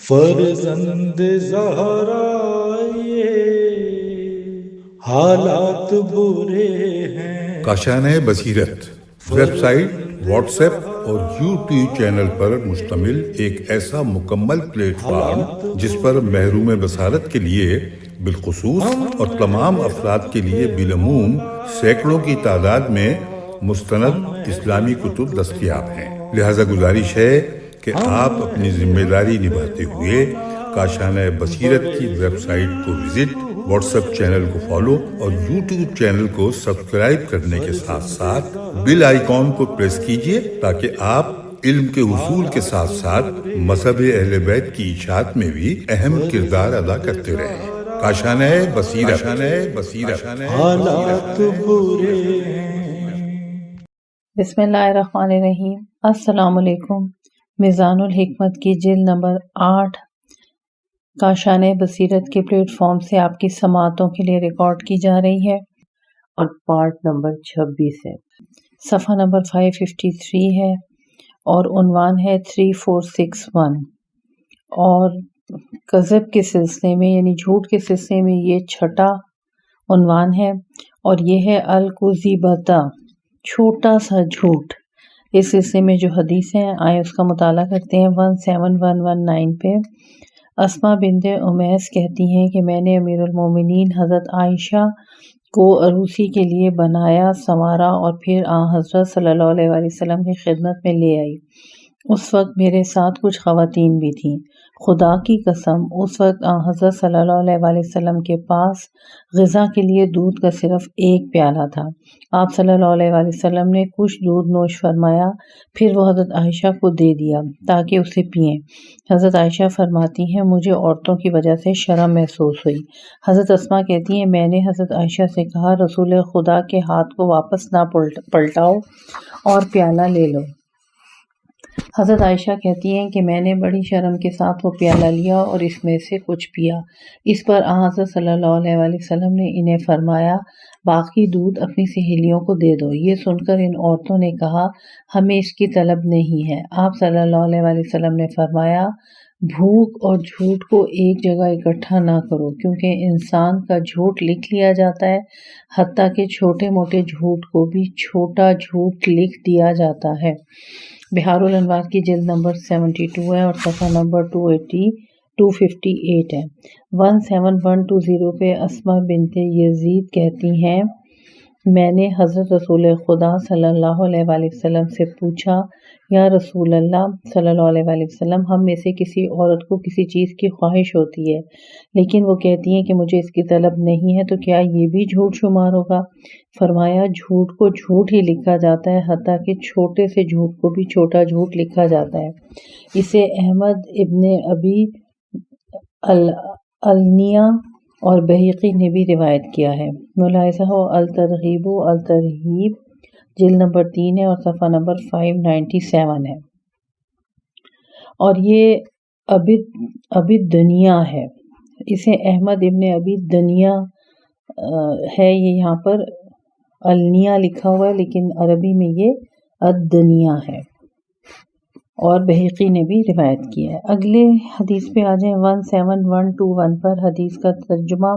فرزند زہرا یہ حالات برے ہیں۔ کاشانۂ بصیرت ویب سائٹ، واٹس ایپ اور یوٹیوب چینل پر مشتمل ایک ایسا مکمل پلیٹ فارم جس پر محروم بصارت کے لیے بالخصوص اور تمام افراد کے لیے بالعموم سینکڑوں کی تعداد میں مستند اسلامی کتب دستیاب ہیں۔ لہذا گزارش ہے کہ آپ اپنی ذمہ داری نبھاتے ہوئے کاشانۂ بصیرت کی ویب سائٹ کو وزٹ، واٹس ایپ چینل کو فالو اور یوٹیوب چینل کو سبسکرائب کرنے کے ساتھ ساتھ بیل آئیکن کو پریس کیجیے تاکہ آپ علم کے حصول کے ساتھ ساتھ مذہب اہل بیت کی اشاعت میں بھی اہم کردار ادا کرتے رہیں۔ کاشانۂ بصیرت حالات برے ہیں۔ بسم اللہ الرحمن الرحیم۔ السلام علیکم۔ میزان الحکمت کی جلد نمبر 8 کاشانۂ بصیرت کے پلیٹ فارم سے آپ کی سماعتوں کے لیے ریکارڈ کی جا رہی ہے اور پارٹ نمبر 26 ہے۔ صفحہ نمبر 553 ہے اور عنوان ہے 3461 اور کذب کے سلسلے میں یعنی جھوٹ کے سلسلے میں یہ چھٹا عنوان ہے اور یہ ہے الکذبۃ، چھوٹا سا جھوٹ۔ اس سلسلے میں جو حدیث ہیں آئے اس کا مطالعہ کرتے ہیں۔ 17119 پہ اسماء بنت امیس کہتی ہیں کہ میں نے امیر المومنین حضرت عائشہ کو عروسی کے لیے بنایا، سنوارا اور پھر حضرت صلی اللہ علیہ وآلہ وسلم کی خدمت میں لے آئی۔ اس وقت میرے ساتھ کچھ خواتین بھی تھیں۔ خدا کی قسم اس وقت حضرت صلی اللہ علیہ وآلہ وسلم کے پاس غذا کے لیے دودھ کا صرف ایک پیالہ تھا۔ آپ صلی اللہ علیہ وآلہ وسلم نے کچھ دودھ نوش فرمایا، پھر وہ حضرت عائشہ کو دے دیا تاکہ اسے پئیں۔ حضرت عائشہ فرماتی ہیں مجھے عورتوں کی وجہ سے شرم محسوس ہوئی۔ حضرت اسماء کہتی ہیں میں نے حضرت عائشہ سے کہا رسول خدا کے ہاتھ کو واپس نہ پلٹاؤ اور پیالہ لے لو۔ حضرت عائشہ کہتی ہیں کہ میں نے بڑی شرم کے ساتھ وہ پیالہ لیا اور اس میں سے کچھ پیا۔ اس پر حضرت صلی اللہ علیہ وآلہ وسلم نے انہیں فرمایا باقی دودھ اپنی سہیلیوں کو دے دو۔ یہ سن کر ان عورتوں نے کہا ہمیں اس کی طلب نہیں ہے۔ آپ صلی اللہ علیہ وآلہ وسلم نے فرمایا بھوک اور جھوٹ کو ایک جگہ اکٹھا نہ کرو کیونکہ انسان کا جھوٹ لکھ لیا جاتا ہے، حتیٰ کہ چھوٹے موٹے جھوٹ کو بھی چھوٹا جھوٹ لکھ دیا جاتا ہے۔ بحار الانوار کی جلد نمبر 72 ہے اور صفحہ نمبر 258 ہے۔ 17120 پہ اسماء بنت یزید کہتی ہیں میں نے حضرت رسول خدا صلی اللہ علیہ وآلہ وسلم سے پوچھا یا رسول اللہ صلی اللہ علیہ وآلہ وسلم ہم میں سے کسی عورت کو کسی چیز کی خواہش ہوتی ہے لیکن وہ کہتی ہیں کہ مجھے اس کی طلب نہیں ہے تو کیا یہ بھی جھوٹ شمار ہوگا؟ فرمایا جھوٹ کو جھوٹ ہی لکھا جاتا ہے، حتیٰ کہ چھوٹے سے جھوٹ کو بھی چھوٹا جھوٹ لکھا جاتا ہے۔ اسے احمد ابن ابی النیہ اور بہقی نے بھی روایت کیا ہے۔ ملاحظہ ہو الترغیب و الترہیب جلد نمبر 3 ہے اور صفحہ نمبر 597 ہے اور یہ ابی دنیا ہے۔ اسے احمد ابن ابی دنیا ہے، یہ یہاں پر النیہ لکھا ہوا ہے لیکن عربی میں یہ الدنیا ہے اور بہقی نے بھی روایت کیا ہے۔ اگلے حدیث پہ آ جائیں 17121 پر۔ حدیث کا ترجمہ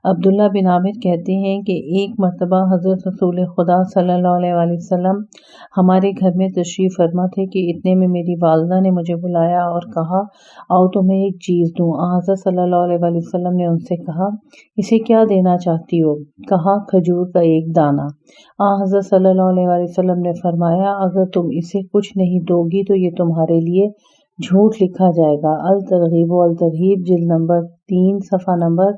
عبداللہ بن عامر کہتے ہیں کہ ایک مرتبہ حضرت رسول خدا صلی اللہ علیہ وآلہ وسلم ہمارے گھر میں تشریف فرما تھے کہ اتنے میں میری والدہ نے مجھے بلایا اور کہا آؤ تمہیں ایک چیز دوں۔ حضرت صلی اللہ علیہ وآلہ وسلم نے ان سے کہا اسے کیا دینا چاہتی ہو؟ کہا کھجور کا ایک دانہ۔ حضرت صلی اللہ علیہ وآلہ وسلم نے فرمایا اگر تم اسے کچھ نہیں دو گی تو یہ تمہارے لیے جھوٹ لکھا جائے گا۔ الترغیب و الترہیب جلد نمبر 3 صفحہ نمبر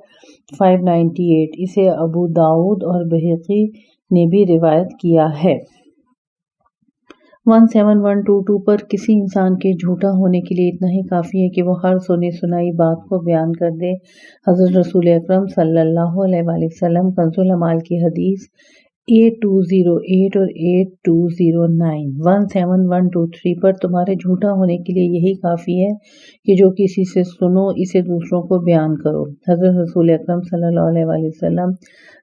598۔ اسے ابو داؤد اور بہقی نے بھی روایت کیا ہے۔ 17122 پر کسی انسان کے جھوٹا ہونے کے لیے اتنا ہی کافی ہے کہ وہ ہر سنی سنائی بات کو بیان کر دے۔ حضرت رسول اکرم صلی اللہ علیہ وآلہ وسلم کنز العمال کی حدیث 8208 اور 8209 17123 پر تمہارے جھوٹا ہونے کے لیے یہی کافی ہے کہ جو کسی سے سنو اسے دوسروں کو بیان کرو۔ حضرت رسول اکرم صلی اللہ علیہ وآلہ وسلم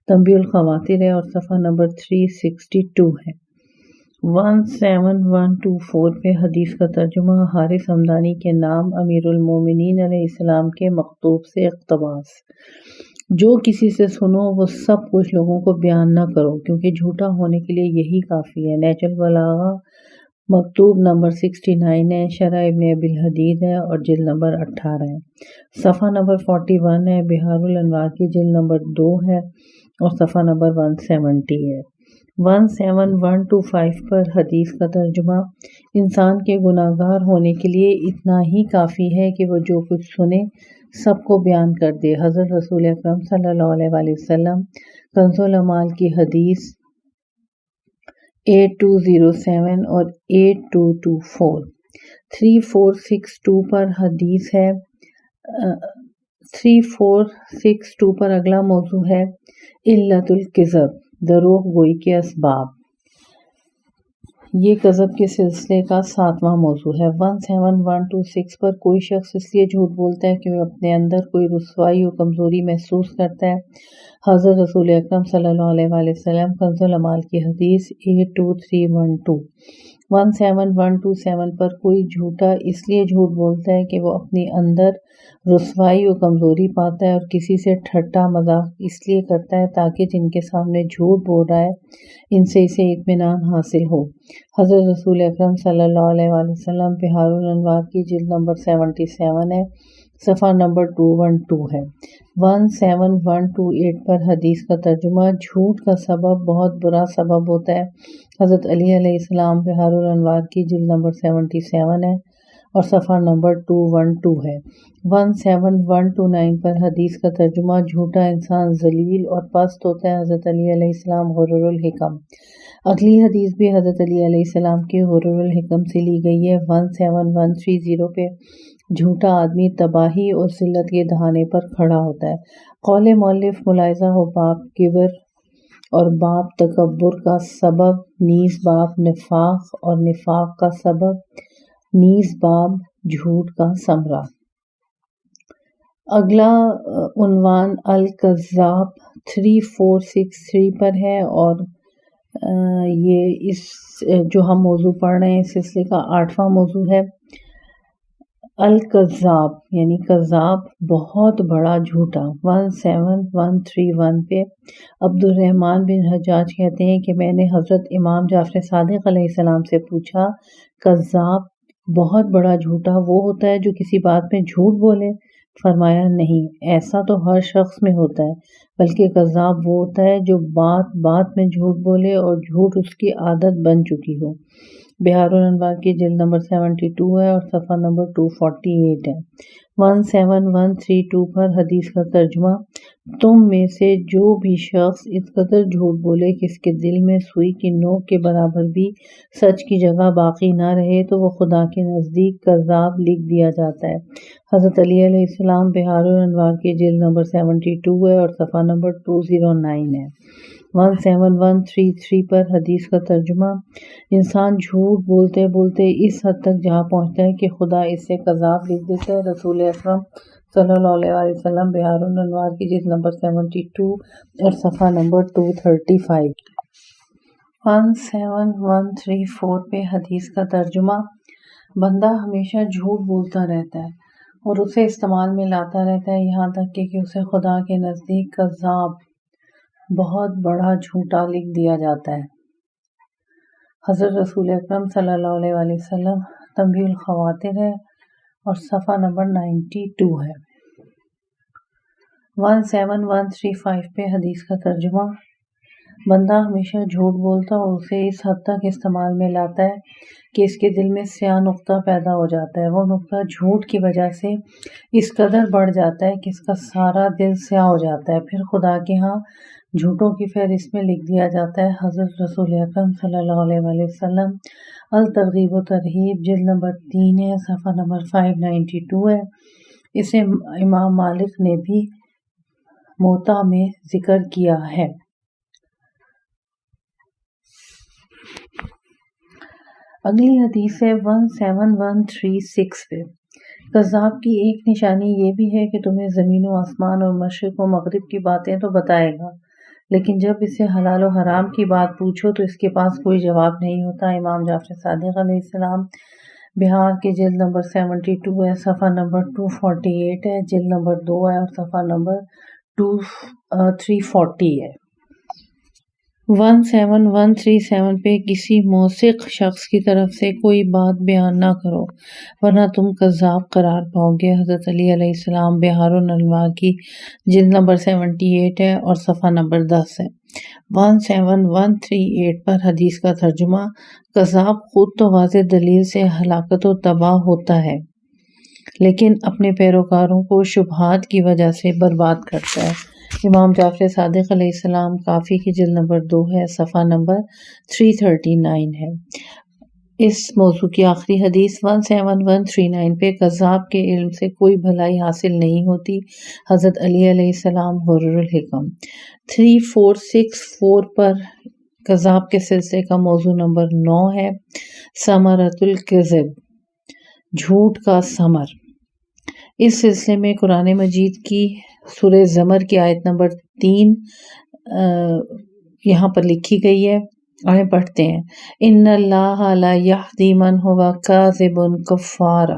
تنبیہ الخواطر ہے اور صفحہ نمبر 362 ہے۔ 1724 پہ حدیث کا ترجمہ حارث ہمدانی کے نام امیر المومنین علیہ السلام کے مکتوب سے اقتباس۔ جو کسی سے سنو وہ سب کچھ لوگوں کو بیان نہ کرو کیونکہ جھوٹا ہونے کے لیے یہی کافی ہے۔ نیچ البلاغہ مکتوب نمبر 69 ہے، شرح ابن ابی الحدید ہے اور جلد نمبر 18 ہے۔ صفحہ نمبر 41 ہے، بحار الانوار کی جلد نمبر 2 ہے اور صفحہ نمبر 170 ہے۔ 17125 پر حدیث کا ترجمہ انسان کے گناہگار ہونے کے لیے اتنا ہی کافی ہے کہ وہ جو کچھ سنے سب کو بیان کر دے۔ حضرت رسول اکرم صلی اللہ علیہ وسلم کنز العمال کی حدیث 8207 اور 8224۔ 3462 پر حدیث ہے 3462 پر اگلا موضوع ہے علت الکذب، دروغ گوئی کے اسباب۔ یہ کذب کے سلسلے کا 7واں موضوع ہے۔ 17126 پر کوئی شخص اس لیے جھوٹ بولتا ہے کہ وہ اپنے اندر کوئی رسوائی و کمزوری محسوس کرتا ہے۔ حضرت رسول اکرم صلی اللہ علیہ وسلم کنز العمال کی حدیث 82312۔ 17127 پر کوئی جھوٹا اس لیے جھوٹ بولتا ہے کہ وہ اپنی اندر رسوائی و کمزوری پاتا ہے اور کسی سے ٹھٹا مذاق اس لیے کرتا ہے تاکہ جن کے سامنے جھوٹ بول رہا ہے ان سے اسے اطمینان حاصل ہو۔ حضرت رسول اکرم صلی اللہ علیہ وسلم بحار الانوار کی جلد نمبر 77 ہے، صفحہ نمبر 212 ہے۔ 17128 پر حدیث کا ترجمہ جھوٹ کا سبب بہت برا سبب ہوتا ہے۔ حضرت علی علیہ السلام بحار الانوار کی جلد نمبر 77 ہے اور صفحہ نمبر 212 ہے۔ 17129 پر حدیث کا ترجمہ جھوٹا انسان ذلیل اور پست ہوتا ہے۔ حضرت علی علیہ السلام غرر الحکم۔ اگلی حدیث بھی حضرت علی علیہ السلام کے غرر الحکم سے لی گئی ہے۔ 17130 پہ جھوٹا آدمی تباہی اور ذلت کے دہانے پر کھڑا ہوتا ہے۔ قول مؤلف ملاحظہ ہو باب کبر اور باب تکبر کا سبب، نیز باب نفاق اور نفاق کا سبب، نیز باب جھوٹ کا ثمرہ۔ اگلا عنوان الکذاب 3463 پر ہے اور یہ اس جو ہم موضوع پڑھ رہے ہیں اس سلسلے کا 8واں موضوع ہے۔ الکذاب یعنی کذاب، بہت بڑا جھوٹا۔ 17131 پہ عبد الرحمن بن حجاج کہتے ہیں کہ میں نے حضرت امام جعفر صادق علیہ السلام سے پوچھا، کذاب بہت بڑا جھوٹا وہ ہوتا ہے جو کسی بات میں جھوٹ بولے؟ فرمایا نہیں، ایسا تو ہر شخص میں ہوتا ہے، بلکہ کذاب وہ ہوتا ہے جو بات بات میں جھوٹ بولے اور جھوٹ اس کی عادت بن چکی ہو۔ بحار الانوار کی جلد نمبر 72 ہے اور صفحہ نمبر 248 ہے۔ 17132 پر حدیث کا ترجمہ تم میں سے جو بھی شخص اس قدر جھوٹ بولے کہ اس کے دل میں سوئی کی نوک کے برابر بھی سچ کی جگہ باقی نہ رہے تو وہ خدا کے نزدیک کذاب لکھ دیا جاتا ہے۔ حضرت علی علیہ السلام بحار الانوار کی جلد نمبر 72 ہے اور صفحہ نمبر 209 ہے۔ 17133 پر حدیث کا ترجمہ انسان جھوٹ بولتے بولتے اس حد تک جہاں پہنچتا ہے کہ خدا اس سے کذاب لکھ دیتا ہے۔ رسول اکرم صلی اللہ علیہ وسلم بحار الانوار کی جلد نمبر 72 اور صفحہ نمبر 235۔ 17134 پہ حدیث کا ترجمہ بندہ ہمیشہ جھوٹ بولتا رہتا ہے اور اسے استعمال میں لاتا رہتا ہے یہاں تک کہ اسے خدا کے نزدیک کذاب، بہت بڑا جھوٹا لکھ دیا جاتا ہے۔ حضرت رسول اکرم صلی اللہ علیہ وسلم تنبیہ الخواطر ہے اور صفحہ نمبر 92 ہے۔ 17135 پہ حدیث کا ترجمہ بندہ ہمیشہ جھوٹ بولتا اور اسے اس حد تک استعمال میں لاتا ہے کہ اس کے دل میں سیاہ نقطہ پیدا ہو جاتا ہے۔ وہ نقطہ جھوٹ کی وجہ سے اس قدر بڑھ جاتا ہے کہ اس کا سارا دل سیاہ ہو جاتا ہے، پھر خدا کے ہاں جھوٹوں کی فہرست میں لکھ دیا جاتا ہے۔ حضرت رسول اکرم صلی اللہ علیہ وسلم الترغیب و ترہیب جلد نمبر 3 ہے، صفحہ نمبر 592 ہے۔ اسے امام مالک نے بھی موطا میں ذکر کیا ہے۔ اگلی حدیث ہے 17136 پہ کذاب کی ایک نشانی یہ بھی ہے کہ تمہیں زمین و آسمان اور مشرق و مغرب کی باتیں تو بتائے گا لیکن جب اسے حلال و حرام کی بات پوچھو تو اس کے پاس کوئی جواب نہیں ہوتا۔ امام جعفر صادق علیہ السلام بہار کے جلد نمبر 72 ہے، صفحہ نمبر 248 ہے، جلد نمبر 2 ہے اور صفحہ نمبر 340 ہے۔ 17137 پہ کسی موثق شخص کی طرف سے کوئی بات بیان نہ کرو ورنہ تم کذاب قرار پاؤ گے۔ حضرت علی علیہ السلام بہار الانوار کی جلد نمبر 78 ہے اور صفحہ نمبر 10 ہے۔ 17138 پر حدیث کا ترجمہ: کذاب خود تو واضح دلیل سے ہلاکت و تباہ ہوتا ہے لیکن اپنے پیروکاروں کو شبہات کی وجہ سے برباد کرتا ہے۔ امام جعفر صادق علیہ السلام کافی کی جلد نمبر 2 ہے، صفحہ نمبر 339 ہے۔ اس موضوع کی آخری حدیث 17139 پہ کذاب کے علم سے کوئی بھلائی حاصل نہیں ہوتی، حضرت علی علیہ السلام غرر الحکم۔ 3464 پر کذاب کے سلسلے کا موضوع نمبر 9 ہے، ثمرۃ الکذب، جھوٹ کا ثمر۔ اس سلسلے میں قرآن مجید کی سورہ زمر کی آیت نمبر 3 یہاں پر لکھی گئی ہے، آئیں پڑھتے ہیں۔ ان اللہ لا یہدی من هو کاذب کفار،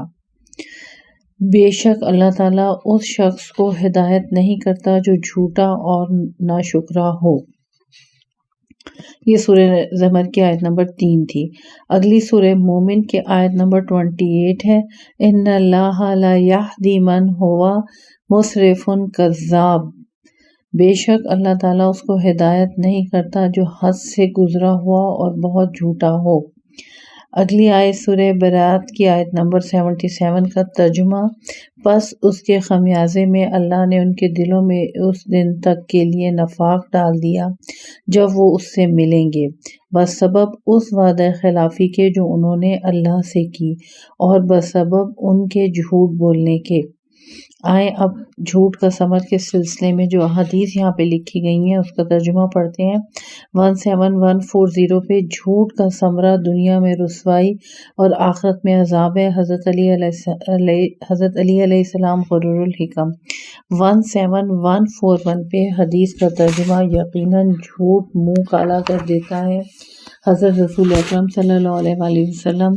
بے شک اللہ تعالیٰ اس شخص کو ہدایت نہیں کرتا جو جھوٹا اور ناشکرا ہو۔ یہ سورہ زمر کی آیت نمبر 3 تھی۔ اگلی سورہ مومن کی آیت نمبر 28 ہے، ان اللہ لا یہدی من هو مسرف کذاب، بے شک اللہ تعالیٰ اس کو ہدایت نہیں کرتا جو حد سے گزرا ہوا اور بہت جھوٹا ہو۔ اگلی آیت سورہ برات کی آیت نمبر 77 کا ترجمہ: پس اس کے خمیازے میں اللہ نے ان کے دلوں میں اس دن تک کے لیے نفاق ڈال دیا جب وہ اس سے ملیں گے، بسبب اس وعدہ خلافی کے جو انہوں نے اللہ سے کی اور بسبب ان کے جھوٹ بولنے کے۔ آئیں اب جھوٹ کا ثمر کے سلسلے میں جو احادیث یہاں پہ لکھی گئی ہیں اس کا ترجمہ پڑھتے ہیں۔ 17140 پہ جھوٹ کا ثمرہ دنیا میں رسوائی اور آخرت میں عذاب ہے، حضرت علی علیہ السلام غرر الحکم۔ 17141 پہ حدیث کا ترجمہ: یقیناً جھوٹ منہ کالا کر دیتا ہے، حضرت رسول اکرم صلی اللہ علیہ وآلہ وسلم۔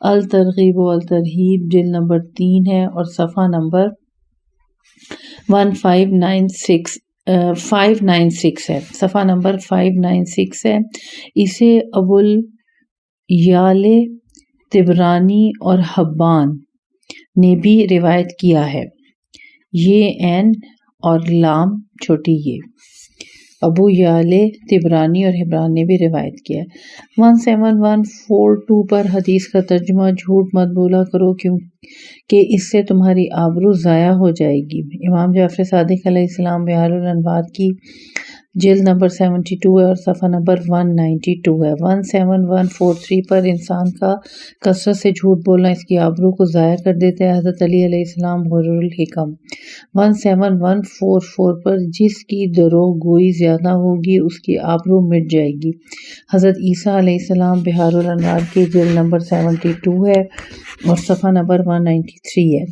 الترغیب و الترہیب جلد نمبر 3 ہے اور صفحہ نمبر 596 ہے، صفحہ نمبر 596 ہے۔ اسے ابو الیعلى طبرانی اور حبان نے بھی روایت کیا ہے، یہ عین اور لام چھوٹی یہ۔ ابو یعلى طبرانی اور حبان نے بھی روایت کیا ہے۔ 17142 پر حدیث کا ترجمہ: جھوٹ مت بولا کرو کیونکہ اس سے تمہاری آبرو ضائع ہو جائے گی۔ امام جعفر صادق علیہ السلام بہار الانوار کی جلد نمبر 72 ہے اور صفحہ نمبر 192 ہے۔ 17143 پر انسان کا کثرت سے جھوٹ بولنا اس کی آبرو کو ضائع کر دیتا ہے، حضرت علی علیہ السلام غرر الحکم۔ 17144 پر جس کی دروغ گوئی زیادہ ہوگی اس کی آبرو مٹ جائے گی، حضرت عیسیٰ علیہ السلام بہار الانوار کی جلد نمبر 72 ہے اور صفحہ نمبر 193 ہے۔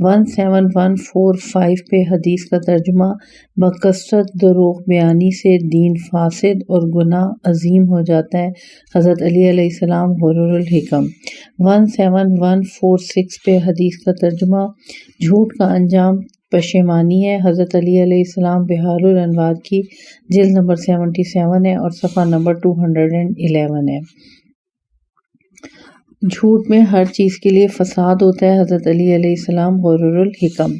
17145 پہ حدیث کا ترجمہ: بکثرت دروغ بیانی سے دین فاسد اور گناہ عظیم ہو جاتا ہے، حضرت علی علیہ السلام غرر الحکم۔ 17146 پہ حدیث کا ترجمہ: جھوٹ کا انجام پشیمانی ہے، حضرت علی علیہ السلام بہار الانوار کی جلد نمبر 77 ہے اور صفحہ نمبر 211 ہے۔ جھوٹ میں ہر چیز کے لیے فساد ہوتا ہے، حضرت علی علیہ السلام غرر الحکم۔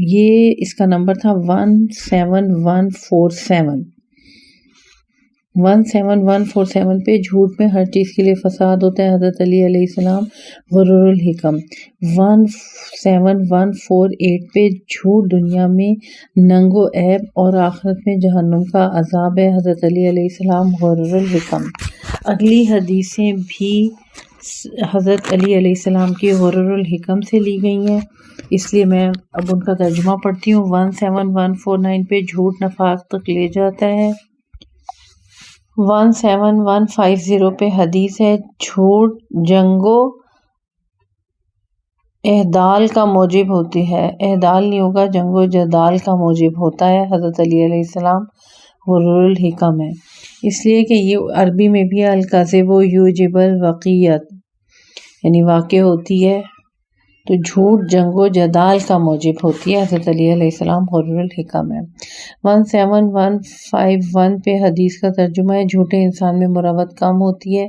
یہ اس کا نمبر تھا 17147۔ 17147 پہ جھوٹ میں ہر چیز کے لیے فساد ہوتا ہے، حضرت علی علیہ السلام غرر الحکم۔ 17148 پہ جھوٹ دنیا میں ننگ و عیب اور آخرت میں جہنم کا عذاب ہے، حضرت علی علیہ السلام غرر الحکم۔ اگلی حدیثیں بھی حضرت علی علیہ السلام کی غرر الحکم سے لی گئی ہیں، اس لیے میں اب ان کا ترجمہ پڑھتی ہوں۔ 17149 پہ جھوٹ نفاق تک لے جاتا ہے۔ 17150 پہ حدیث ہے، جھوٹ جنگ و اعدال کا موجب ہوتی ہے، اعدال نہیں ہوگا، جنگ و جدال کا موجب ہوتا ہے، حضرت علی علیہ السلام غرور الحکم ہے، اس لیے کہ یہ عربی میں بھی الکذب یوجب الوقیت یعنی واقع ہوتی ہے، تو جھوٹ جنگ و جدال کا موجب ہوتی ہے۔ حضرت علی علیہ السلام غرور الحکم ہے۔ 17151 پہ حدیث کا ترجمہ ہے، جھوٹے انسان میں مروت کم ہوتی ہے۔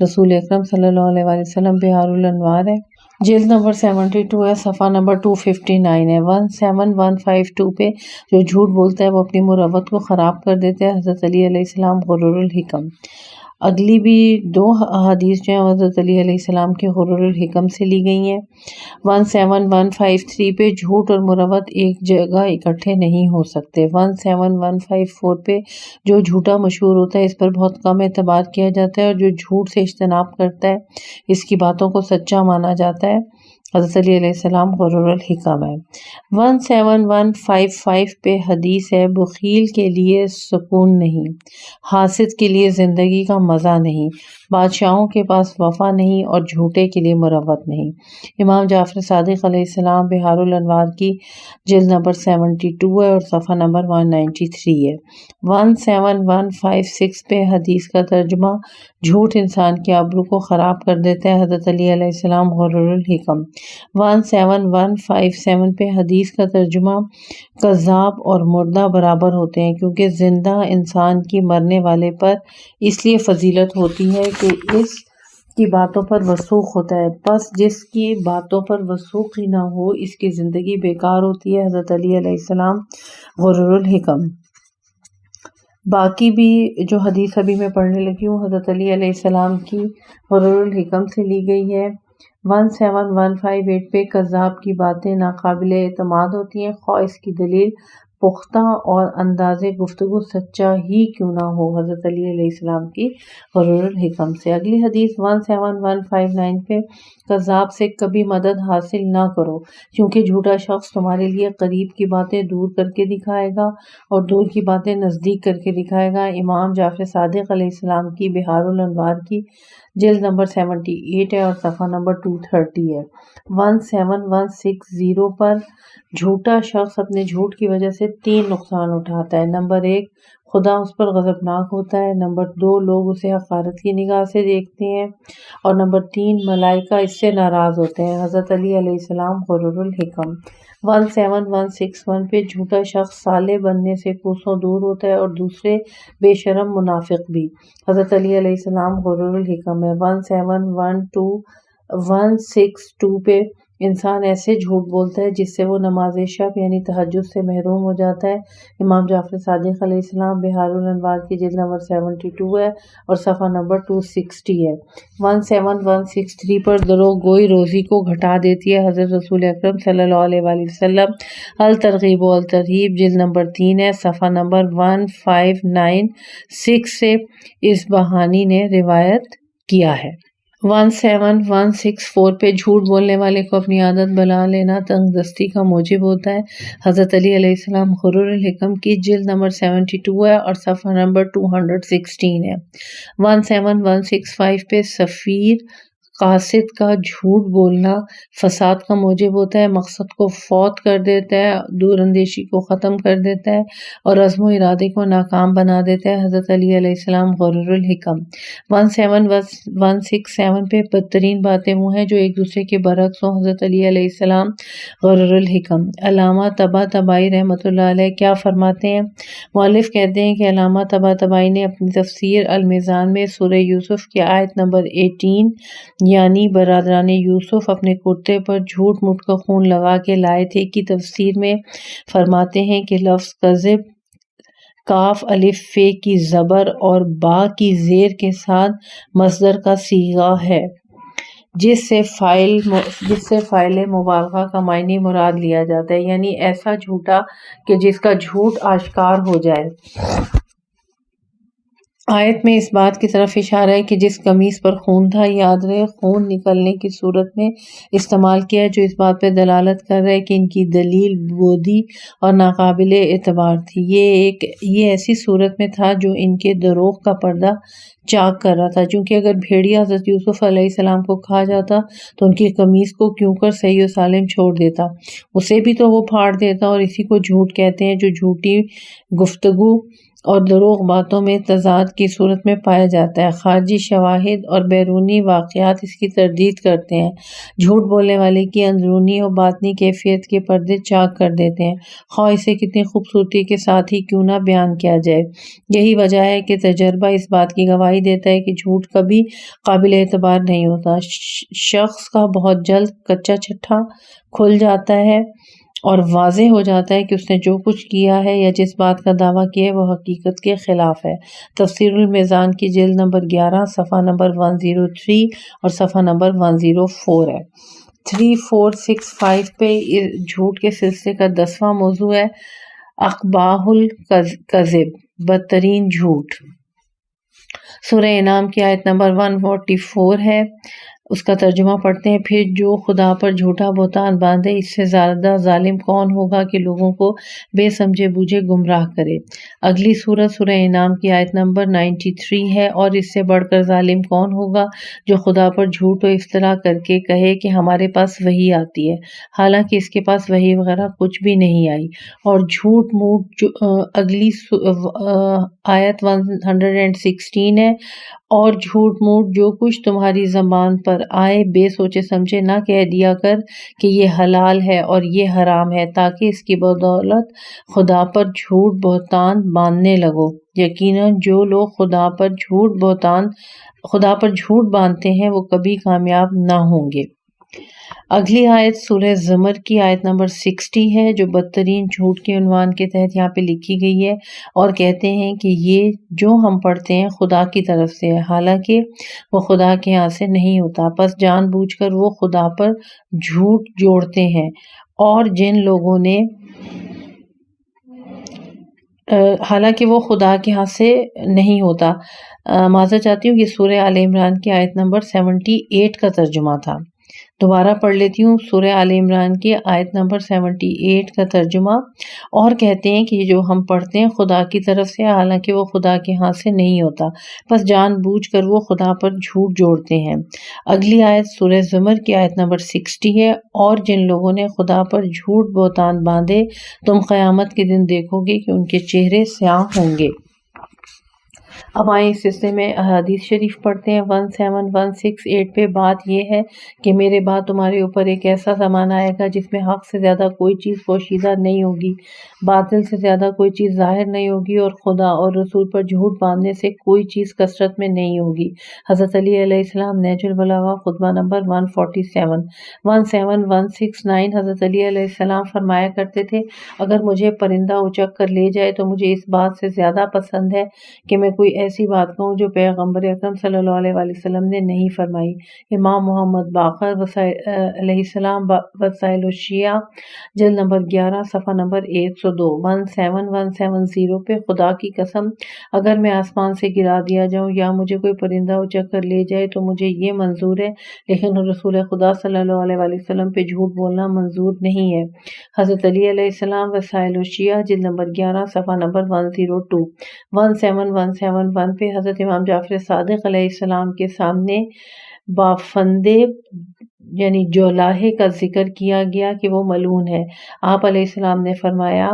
رسول اکرم صلی اللہ علیہ وآلہ وسلم بحار الانوار ہے، جلد نمبر 72 ہے، صفحہ نمبر 259 ہے۔ 17152 پہ جو جھوٹ بولتا ہے وہ اپنی مروت کو خراب کر دیتا ہے۔ حضرت علی علیہ السلام غرور الحکم۔ اگلی بھی دو حدیث جو ہیں حضرت علی علیہ السلام کے غرور الحکم سے لی گئی ہیں۔ 17153 پہ جھوٹ اور مروت ایک جگہ اکٹھے نہیں ہو سکتے۔ 17154 پہ جو جھوٹا مشہور ہوتا ہے اس پر بہت کم اعتبار کیا جاتا ہے، اور جو جھوٹ سے اجتناب کرتا ہے اس کی باتوں کو سچا مانا جاتا ہے۔ حضرت علی علیہ السلام غرور الحکم ہے۔ 17155 پہ حدیث ہے، بخیل کے لیے سکون نہیں، حاسد کے لیے زندگی کا مزہ نہیں، بادشاہوں کے پاس وفا نہیں، اور جھوٹے کے لیے مروت نہیں۔ امام جعفر صادق علیہ السلام بحار الانوار کی جلد نمبر 72 ہے اور صفحہ نمبر 193 ہے۔ 17156 پہ حدیث کا ترجمہ، جھوٹ انسان کے آبرو کو خراب کر دیتا ہے۔ حضرت علی علیہ السلام غرور الحکم۔ 17157 پہ حدیث کا ترجمہ، کذاب اور مردہ برابر ہوتے ہیں، کیونکہ زندہ انسان کی مرنے والے پر اس لیے فضیلت ہوتی ہے کہ اس کی باتوں پر وثوق ہوتا ہے، پس جس کی باتوں پر وثوق ہی نہ ہو اس کی زندگی بیکار ہوتی ہے۔ حضرت علی علیہ السلام غرور الحکم۔ باقی بھی جو حدیث ابھی میں پڑھنے لگی ہوں حضرت علی علیہ السلام کی غرور الحکم سے لی گئی ہے۔ 17158 پہ کذاب کی باتیں ناقابل اعتماد ہوتی ہیں، خواہ اس کی دلیل پختہ اور انداز گفتگو سچا ہی کیوں نہ ہو۔ حضرت علی علیہ السلام کی غرور الحکم سے۔ اگلی حدیث 17159 پہ، کذاب سے کبھی مدد حاصل نہ کرو، کیونکہ جھوٹا شخص تمہارے لیے قریب کی باتیں دور کر کے دکھائے گا اور دور کی باتیں نزدیک کر کے دکھائے گا۔ امام جعفر صادق علیہ السلام کی بحار الانوار کی جلد نمبر 78 ہے اور صفحہ نمبر 230 ہے۔ 17160 پر، جھوٹا شخص اپنے جھوٹ کی وجہ سے 3 نقصان اٹھاتا ہے۔ نمبر 1، خدا اس پر غضبناک ہوتا ہے۔ نمبر 2، لوگ اسے حقارت کی نگاہ سے دیکھتے ہیں، اور نمبر 3، ملائکہ اس سے ناراض ہوتے ہیں۔ حضرت علی علیہ السلام غرور الحکم۔ 17161 پہ، جھوٹا شخص صالح بننے سے کوسوں دور ہوتا ہے اور دوسرے بے شرم منافق بھی۔ حضرت علی علیہ السلام غرور الحکم ہے۔ 17162 پہ، انسان ایسے جھوٹ بولتا ہے جس سے وہ نماز شب یعنی تہجد سے محروم ہو جاتا ہے۔ امام جعفر صادق علیہ السلام بحار الانوار کی جلد نمبر 72 ہے اور صفحہ نمبر 260 ہے۔ 17163 پر، دروغ گوئی روزی کو گھٹا دیتی ہے۔ حضرت رسول اکرم صلی اللہ علیہ وآلہ وسلم الترغیب و الترہیب جلد نمبر 3 ہے، صفحہ نمبر 1596 سے اس بہانی نے روایت کیا ہے۔ 17164 پہ، جھوٹ بولنے والے کو اپنی عادت بنا لینا تنگ دستی کا موجب ہوتا ہے۔ حضرت علی علیہ السلام غرور الحکم کی جلد نمبر 72 ہے اور صفحہ نمبر 216 ہے۔ 17165 پہ، سفیر قاصد کا جھوٹ بولنا فساد کا موجب ہوتا ہے، مقصد کو فوت کر دیتا ہے، دور اندیشی کو ختم کر دیتا ہے اور عزم و ارادے کو ناکام بنا دیتا ہے۔ حضرت علی علیہ السلام غرور الحکم۔ 17167 پہ، بدترین باتیں وہ ہیں جو ایک دوسرے کے برعکس ہوں۔ حضرت علی علیہ السلام غرور الحکم۔ علامہ طباطبائی رحمۃ اللہ علیہ کیا فرماتے ہیں؟ مؤلف کہتے ہیں کہ علامہ طباطبائی نے اپنی تفسیر المیزان میں سورہ یوسف کی آیت نمبر 18 یعنی برادران یوسف اپنے کرتے پر جھوٹ مٹ کا خون لگا کے لائے تھے کی تفسیر میں فرماتے ہیں کہ لفظ کذب کاف الف فے کی زبر اور با کی زیر کے ساتھ مصدر کا صیغہ ہے، جس سے فاعل مبالغہ کا معنی مراد لیا جاتا ہے، یعنی ایسا جھوٹا کہ جس کا جھوٹ آشکار ہو جائے۔ آیت میں اس بات کی طرف اشارہ ہے کہ جس قمیص پر خون تھا، یاد رہے خون نکلنے کی صورت میں استعمال کیا ہے، جو اس بات پہ دلالت کر رہا ہے کہ ان کی دلیل بودی اور ناقابل اعتبار تھی۔ یہ ایسی صورت میں تھا جو ان کے دروغ کا پردہ چاک کر رہا تھا، چونکہ اگر بھیڑیا حضرت یوسف علیہ السلام کو کھا جاتا تو ان کی قمیص کو کیوں کر صحیح و سالم چھوڑ دیتا، اسے بھی تو وہ پھاڑ دیتا، اور اسی کو جھوٹ کہتے ہیں جو جھوٹی گفتگو اور دروغ باتوں میں تضاد کی صورت میں پایا جاتا ہے۔ خارجی شواہد اور بیرونی واقعات اس کی تردید کرتے ہیں۔ جھوٹ بولنے والے کی اندرونی اور باطنی کیفیت کے پردے چاک کر دیتے ہیں، خواہ اسے کتنی خوبصورتی کے ساتھ ہی کیوں نہ بیان کیا جائے۔ یہی وجہ ہے کہ تجربہ اس بات کی گواہی دیتا ہے کہ جھوٹ کبھی قابل اعتبار نہیں ہوتا۔ شخص کا بہت جلد کچا چھٹا کھل جاتا ہے اور واضح ہو جاتا ہے کہ اس نے جو کچھ کیا ہے یا جس بات کا دعویٰ کیا ہے وہ حقیقت کے خلاف ہے۔ تفسیر المیزان کی جلد نمبر 11 صفحہ نمبر 103 اور صفحہ نمبر 104 ہے۔ 3465 پہ جھوٹ کے سلسلے کا 10واں موضوع ہے اقباح الکذب، بدترین جھوٹ۔ سورہ انعام کی آیت نمبر 144 ہے، اس کا ترجمہ پڑھتے ہیں۔ پھر جو خدا پر جھوٹا بہتان باندھے، اس سے زیادہ ظالم کون ہوگا کہ لوگوں کو بے سمجھے بوجھے گمراہ کرے۔ اگلی سورہ سورہ انعام کی آیت نمبر 93 ہے، اور اس سے بڑھ کر ظالم کون ہوگا جو خدا پر جھوٹ و افترا کر کے کہے کہ ہمارے پاس وحی آتی ہے، حالانکہ اس کے پاس وحی وغیرہ کچھ بھی نہیں آئی۔ اور جھوٹ موٹ اگلی آیت 116 ہے، اور جھوٹ موٹ جو کچھ تمہاری زبان پر آئے بے سوچے سمجھے نہ کہہ دیا کر کہ یہ حلال ہے اور یہ حرام ہے، تاکہ اس کی بدولت خدا پر جھوٹ بہتان باندھنے لگو۔ یقیناً جو لوگ خدا پر جھوٹ باندھتے ہیں وہ کبھی کامیاب نہ ہوں گے۔ اگلی آیت سورہ زمر کی آیت نمبر 60 ہے، جو بدترین جھوٹ کے عنوان کے تحت یہاں پہ لکھی گئی ہے، اور کہتے ہیں کہ یہ جو ہم پڑھتے ہیں خدا کی طرف سے ہے، حالانکہ وہ خدا کے ہاں سے نہیں ہوتا، پس جان بوجھ کر وہ خدا پر جھوٹ جوڑتے ہیں، اور جن لوگوں نے حالانکہ وہ خدا کے ہاں سے نہیں ہوتا۔ معذرت چاہتی ہوں، یہ سورہ آل عمران کی آیت نمبر 78 کا ترجمہ تھا۔ دوبارہ پڑھ لیتی ہوں، سورہ آل عمران کی آیت نمبر 78 کا ترجمہ، اور کہتے ہیں کہ یہ جو ہم پڑھتے ہیں خدا کی طرف سے، حالانکہ وہ خدا کے ہاں سے نہیں ہوتا، بس جان بوجھ کر وہ خدا پر جھوٹ جوڑتے ہیں۔ اگلی آیت سورہ زمر کی آیت نمبر 60 ہے، اور جن لوگوں نے خدا پر جھوٹ بہتان باندھے تم قیامت کے دن دیکھو گے کہ ان کے چہرے سیاہ ہوں گے۔ اب آئیں اس سلسلے میں احادیث شریف پڑھتے ہیں۔ 17168 پہ بات یہ ہے کہ میرے بعد تمہارے اوپر ایک ایسا زمانہ آئے گا جس میں حق سے زیادہ کوئی چیز پوشیدہ نہیں ہوگی، باطل سے زیادہ کوئی چیز ظاہر نہیں ہوگی، اور خدا اور رسول پر جھوٹ باندھنے سے کوئی چیز کثرت میں نہیں ہوگی۔ حضرت علی علیہ السلام نہج البلاغہ خطبہ نمبر 147۔ 17169 حضرت علی علیہ السلام فرمایا کرتے تھے، اگر مجھے پرندہ اچک کر لے جائے تو مجھے اس بات سے زیادہ پسند ہے کہ میں کوئی ایسی بات کہوں جو پیغمبر اکرم صلی اللہ علیہ وآلہ وسلم نے نہیں فرمائی۔ امام محمد باقر علیہ السلام وسائل الشیعہ جلد نمبر 11 صفحہ نمبر 102۔ 17170 پہ خدا کی قسم اگر میں آسمان سے گرا دیا جاؤں یا مجھے کوئی پرندہ اچک کر لے جائے تو مجھے یہ منظور ہے، لیکن رسول خدا صلی اللہ علیہ وآلہ وسلم پہ جھوٹ بولنا منظور نہیں ہے۔ حضرت علی علیہ السلام وسائل الشیعہ جلد نمبر 11 صفحہ نمبر 102۔ 17171 پہ حضرت امام جعفر صادق علیہ السلام کے سامنے بافندے یعنی جولاہے کا ذکر کیا گیا کہ وہ ملعون ہے۔ آپ علیہ السلام نے فرمایا،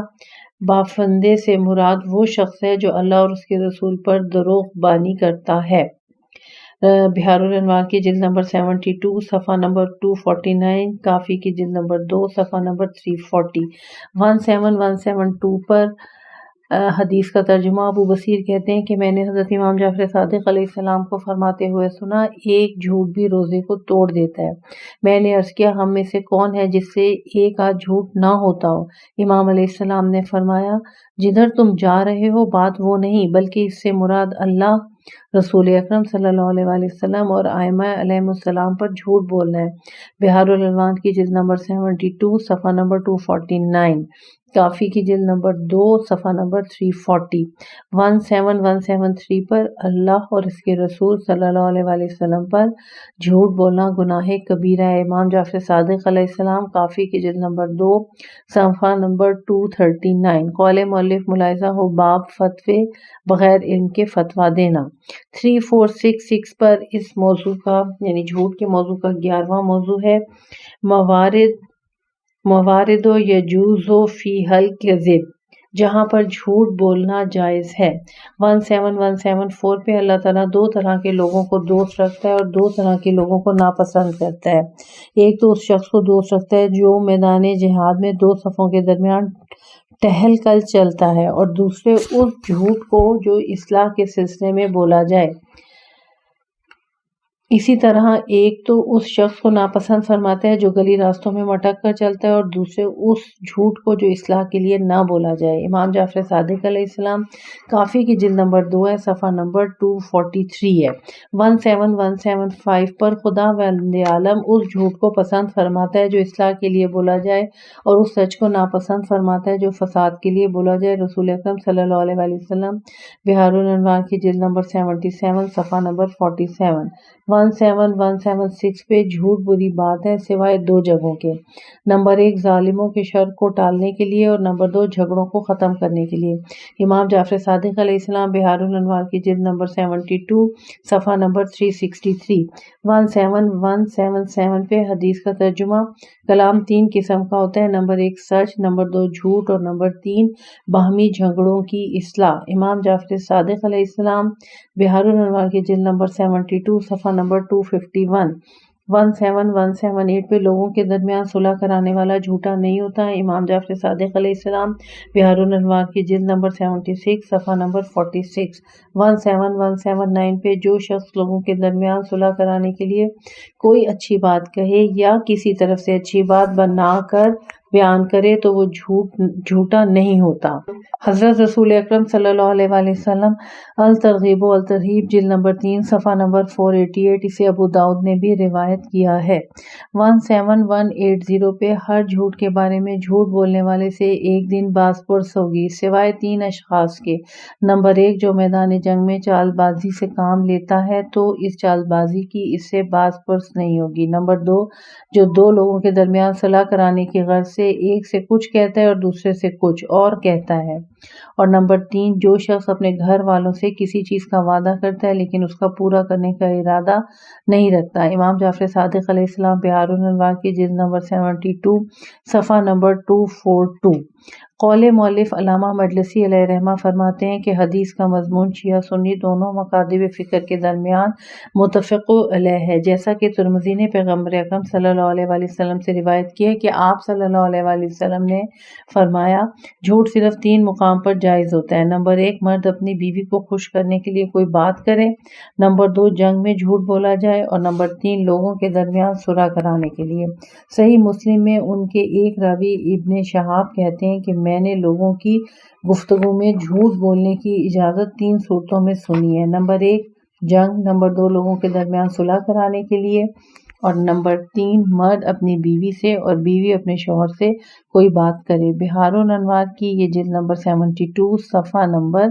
بافندے سے مراد وہ شخص ہے جو اللہ اور اس کے رسول پر دروغ بانی کرتا ہے۔ بہار الانوار کی جلد نمبر 72 صفحہ نمبر 249، کافی کی جلد نمبر 2 صفحہ نمبر 340۔ 17172 پر حدیث کا ترجمہ ابو بصیر کہتے ہیں کہ میں نے حضرت امام جعفر صادق علیہ السلام کو فرماتے ہوئے سنا، ایک جھوٹ بھی روزے کو توڑ دیتا ہے۔ میں نے عرض کیا، ہم میں سے کون ہے جس سے ایک آدھ جھوٹ نہ ہوتا ہو؟ امام علیہ السلام نے فرمایا، جدھر تم جا رہے ہو بات وہ نہیں، بلکہ اس سے مراد اللہ، رسول اکرم صلی اللہ علیہ وآلہ وسلم اور ائمہ علیہم السلام پر جھوٹ بولنا ہے۔ بہار الانوار کی جلد نمبر 72 صفحہ نمبر 249، کافی کی جلد نمبر 2 صفحہ نمبر 340۔ 17173 پر اللہ اور اس کے رسول صلی اللہ علیہ وآلہ وسلم پر جھوٹ بولنا گناہ کبیرہ ہے۔ امام جعفر صادق علیہ السلام، کافی کی جلد نمبر 2 صفحہ نمبر 239۔ قول مؤلف ملاحظہ ہو، باب فتوے بغیر علم کے فتویٰ دینا۔ 3466 پر اس موضوع کا یعنی جھوٹ کے موضوع کا 11واں موضوع ہے موارد یجوز فیہ الکذب، جہاں پر جھوٹ بولنا جائز ہے۔ 17174 پہ اللہ تعالیٰ دو طرح کے لوگوں کو دوست رکھتا ہے اور دو طرح کے لوگوں کو ناپسند کرتا ہے۔ ایک تو اس شخص کو دوست رکھتا ہے جو میدان جہاد میں دو صفوں کے درمیان ٹہل کر چلتا ہے، اور دوسرے اس جھوٹ کو جو اصلاح کے سلسلے میں بولا جائے۔ اسی طرح ایک تو اس شخص کو ناپسند فرماتا ہے جو گلی راستوں میں مٹک کر چلتا ہے، اور دوسرے اس جھوٹ کو جو اصلاح کے لیے نہ بولا جائے۔ امام جعفر صادق علیہ السلام کافی کی جلد نمبر 2 ہے، صفحہ نمبر 243 ہے۔ 17175 پر خدا وند عالم اس جھوٹ کو پسند فرماتا ہے جو اصلاح کے لیے بولا جائے، اور اس سچ کو ناپسند فرماتا ہے جو فساد کے لیے بولا جائے۔ رسول اکرم صلی اللہ علیہ وآلہ وسلم بحار الانوار کی جلد نمبر 77 صفحہ نمبر 47۔ 17176 پہ جھوٹ بری بات ہے سوائے دو جگہوں کے: نمبر 1 ظالموں کے شر کو ٹالنے کے لیے، اور نمبر 2 جھگڑوں کو ختم کرنے کے لیے۔ امام جعفر صادق علیہ السلام بحار الانوار کی جلد نمبر 72 صفحہ نمبر 363۔ 17177 پہ حدیث کا ترجمہ: کلام 3 قسم کا ہوتا ہے: نمبر 1 سچ، نمبر 2 جھوٹ، اور نمبر 3 باہمی جھگڑوں کی اصلاح۔ امام جعفر صادق علیہ السلام بحار الانوار کی جلد نمبر 72 صفحہ نمبر 251۔ 17178 پہ لوگوں کے درمیان صلح کرانے والا جھوٹا نہیں ہوتا۔ امام جعفر صادق علیہ السلام بحار الانوار کی جلد نمبر 76 صفحہ نمبر 46۔ 17179 پہ جو شخص لوگوں کے درمیان صلح کرانے کے لیے کوئی اچھی بات کہے یا کسی طرف سے اچھی بات بنا کر بیان کرے تو وہ جھوٹا نہیں ہوتا۔ حضرت رسول اکرم صلی اللہ علیہ وآلہ وسلم الترغیب و الترہیب جلد نمبر 3 صفحہ نمبر 488، اسے ابو داؤد نے بھی روایت کیا ہے۔ 17180 پہ ہر جھوٹ کے بارے میں جھوٹ بولنے والے سے ایک دن باز پرس ہوگی سوائے 3 اشخاص کے: نمبر 1 جو میدان جنگ میں چال بازی سے کام لیتا ہے تو اس چال بازی کی اس سے باز پرس نہیں ہوگی۔ نمبر 2 جو دو لوگوں کے درمیان صلح کرانے کی غرض سے ایک سے کچھ کہتا ہے اور دوسرے سے کچھ اور کہتا ہے۔ اور نمبر 3 جو شخص اپنے گھر والوں سے کسی چیز کا وعدہ کرتا ہے لیکن اس کا پورا کرنے کا ارادہ نہیں رکھتا۔ امام جعفر صادق علیہ السلام بحار الانوار کی جلد نمبر 72 صفحہ نمبر 242۔ قول مؤلف علامہ مجلسی علیہ رحمہ فرماتے ہیں کہ حدیث کا مضمون شیعہ سنی دونوں مکاتب فکر کے درمیان متفق علیہ ہے، جیسا کہ ترمذی نے پیغمبر اکرم صلی اللہ علیہ وآلہ وسلم سے روایت کی ہے کہ آپ صلی اللہ علیہ وآلہ وسلم نے فرمایا: جھوٹ صرف 3 مقام پر جائز ہوتا ہے: نمبر 1 مرد اپنی بیوی کو خوش کرنے کے لیے کوئی بات کرے، نمبر 2 جنگ میں جھوٹ بولا جائے، اور نمبر 3 لوگوں کے درمیان صلح کرانے کے لیے۔ صحیح مسلم میں ان کے ایک راوی ابن شہاب کہتے ہیں کہ میں نے لوگوں کی گفتگو میں جھوٹ بولنے کی اجازت 3 صورتوں میں سنی ہے: نمبر 1 جنگ، نمبر 2 لوگوں کے درمیان صلح کرانے کے لیے، اور نمبر 3 مرد اپنی بیوی سے اور بیوی اپنے شوہر سے کوئی بات کرے۔ بحار الانوار کی یہ جلد نمبر 72 صفحہ نمبر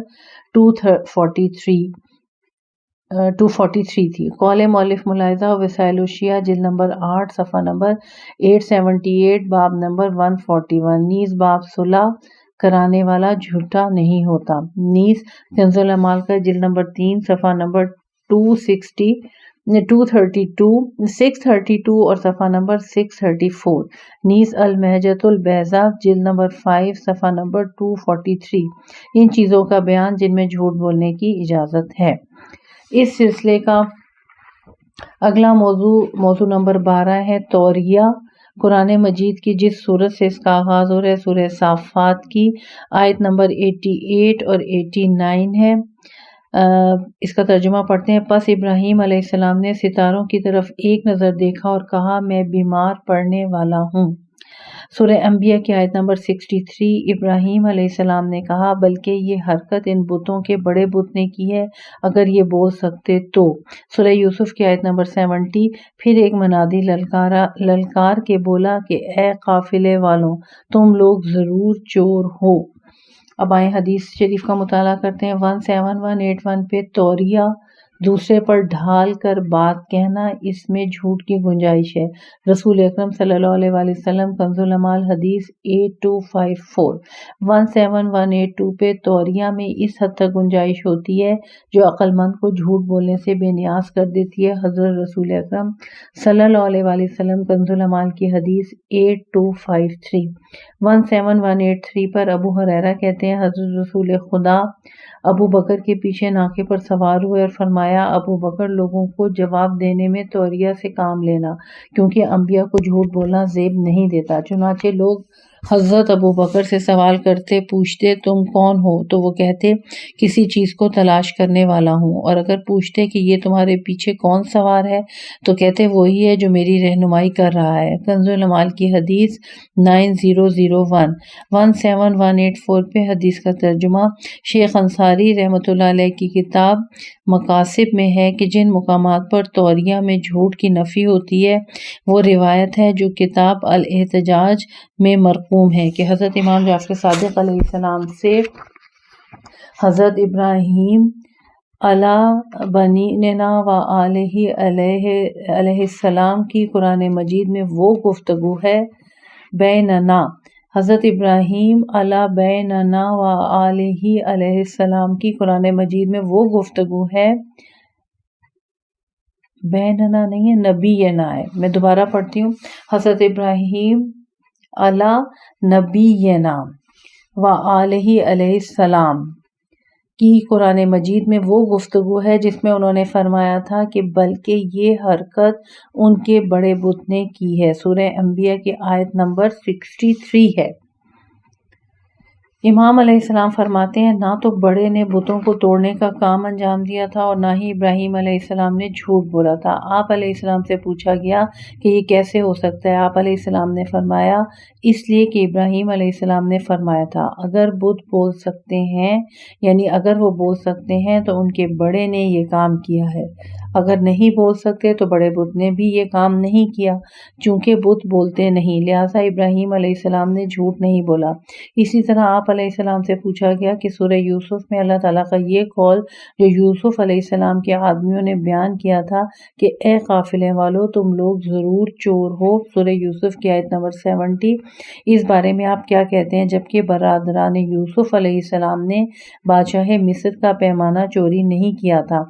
243 تھی۔ قول مؤلف ملاحظہ و وسائل الشیعہ جلد نمبر 8 صفحہ نمبر 878 باب نمبر 141۔ نیز باب صلح کرانے والا جھوٹا نہیں ہوتا۔ نیز کنز الاعمال کا جلد نمبر 3 صفحہ نمبر 632 اور صفحہ نمبر 634۔ نیز المہجۃ البیضاء جلد نمبر 5 صفحہ نمبر 243۔ ان چیزوں کا بیان جن میں جھوٹ بولنے کی اجازت ہے۔ اس سلسلے کا اگلا موضوع نمبر 12 ہے توریہ۔ قرآن مجید کی جس صورت سے اس کا آغاز ہو رہا ہے سورہ صافات کی آیت نمبر 88 اور 89 ہے۔ اس کا ترجمہ پڑھتے ہیں۔ پس ابراہیم علیہ السلام نے ستاروں کی طرف ایک نظر دیکھا اور کہا میں بیمار پڑنے والا ہوں۔ سورہ انبیاء کی آیت نمبر 63۔ ابراہیم علیہ السلام نے کہا بلکہ یہ حرکت ان بتوں کے بڑے بت نے کی ہے، اگر یہ بول سکتے تو۔ سورہ یوسف کی آیت نمبر 70۔ پھر ایک منادی للکار کے بولا کہ اے قافلے والوں، تم لوگ ضرور چور ہو۔ اب آئیں حدیث شریف کا مطالعہ کرتے ہیں۔ 17181 پہ توریہ دوسرے پر ڈھال کر بات کہنا، اس میں جھوٹ کی گنجائش ہے۔ رسول اکرم صلی اللہ علیہ وآلہ وسلم کنز العمال حدیث 8254 17182 پہ توریہ میں اس حد تک گنجائش ہوتی ہے جو عقل مند کو جھوٹ بولنے سے بے نیاز کر دیتی ہے۔ حضرت رسول اکرم صلی اللہ علیہ وآلہ وسلم کنز العمال کی حدیث 8253 17183 پر ابو ہریرہ کہتے ہیں حضرت رسول خدا ابو بکر کے پیچھے ناقے پر سوار ہوئے اور فرمایا، ابو بکر، لوگوں کو جواب دینے میں توریہ سے کام لینا، کیونکہ انبیاء کو جھوٹ بولنا زیب نہیں دیتا۔ چنانچہ لوگ حضرت ابو بکر سے سوال کرتے، پوچھتے تم کون ہو؟ تو وہ کہتے کسی چیز کو تلاش کرنے والا ہوں، اور اگر پوچھتے کہ یہ تمہارے پیچھے کون سوار ہے تو کہتے وہی ہے جو میری رہنمائی کر رہا ہے۔ کنز العمال کی حدیث 9001 17184 پہ حدیث کا ترجمہ شیخ انصاری رحمۃ اللہ علیہ کی کتاب مقاصد میں ہے کہ جن مقامات پر توریہ میں جھوٹ کی نفی ہوتی ہے وہ روایت ہے جو کتاب الاحتجاج میں مرقوم ہے کہ حضرت امام جعفر صادق علیہ السلام سے حضرت ابراہیم علی بنینا و آلہ علیہ السلام کی قرآن مجید میں وہ گفتگو ہے بیننا، حضرت ابراہیم علی بیننا و آلہ علیہ السلام کی قرآن مجید میں وہ گفتگو ہے، بیننا نہیں ہے، نبینا ہے۔ میں دوبارہ پڑھتی ہوں، حضرت ابراہیم علی نبینا و آلہ علیہ السلام کی قرآن مجید میں وہ گفتگو ہے جس میں انہوں نے فرمایا تھا کہ بلکہ یہ حرکت ان کے بڑے بت نے کی ہے۔ سورہ انبیاء کی آیت نمبر 63 ہے۔ امام علیہ السلام فرماتے ہیں، نہ تو بڑے نے بتوں کو توڑنے کا کام انجام دیا تھا اور نہ ہی ابراہیم علیہ السلام نے جھوٹ بولا تھا۔ آپ علیہ السلام سے پوچھا گیا کہ یہ کیسے ہو سکتا ہے؟ آپ علیہ السلام نے فرمایا، اس لیے کہ ابراہیم علیہ السلام نے فرمایا تھا اگر بت بول سکتے ہیں، یعنی اگر وہ بول سکتے ہیں تو ان کے بڑے نے یہ کام کیا ہے، اگر نہیں بول سکتے تو بڑے بت نے بھی یہ کام نہیں کیا۔ چونکہ بت بولتے نہیں لہٰذا ابراہیم علیہ السلام نے جھوٹ نہیں بولا۔ اسی طرح آپ علیہ السلام سے پوچھا گیا کہ سورہ یوسف میں اللہ تعالیٰ کا یہ قول جو یوسف علیہ السلام کے آدمیوں نے بیان کیا تھا کہ اے قافلے والو تم لوگ ضرور چور ہو، سورہ یوسف کی آیت نمبر 70، اس بارے میں آپ کیا کہتے ہیں؟ جبکہ برادران یوسف علیہ السلام نے بادشاہ مصر کا پیمانہ چوری نہیں کیا تھا۔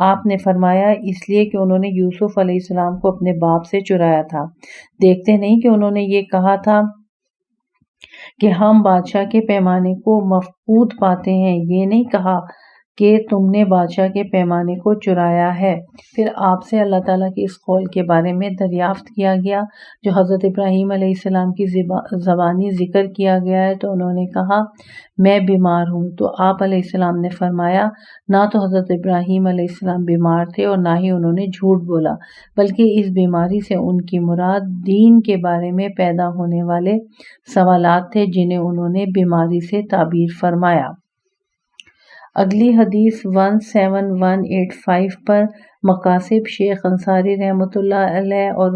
آپ نے فرمایا اس لیے کہ انہوں نے یوسف علیہ السلام کو اپنے باپ سے چرایا تھا۔ دیکھتے نہیں کہ انہوں نے یہ کہا تھا کہ ہم بادشاہ کے پیمانے کو مفقود پاتے ہیں، یہ نہیں کہا کہ تم نے بادشاہ کے پیمانے کو چرایا ہے۔ پھر آپ سے اللہ تعالیٰ کے اس قول کے بارے میں دریافت کیا گیا جو حضرت ابراہیم علیہ السلام کی زبانی ذکر کیا گیا ہے، تو انہوں نے کہا میں بیمار ہوں، تو آپ علیہ السلام نے فرمایا نہ تو حضرت ابراہیم علیہ السلام بیمار تھے اور نہ ہی انہوں نے جھوٹ بولا، بلکہ اس بیماری سے ان کی مراد دین کے بارے میں پیدا ہونے والے سوالات تھے جنہیں انہوں نے بیماری سے تعبیر فرمایا۔ اگلی حدیث 17185 پر مقاصد شیخ انصاری رحمۃ اللہ علیہ اور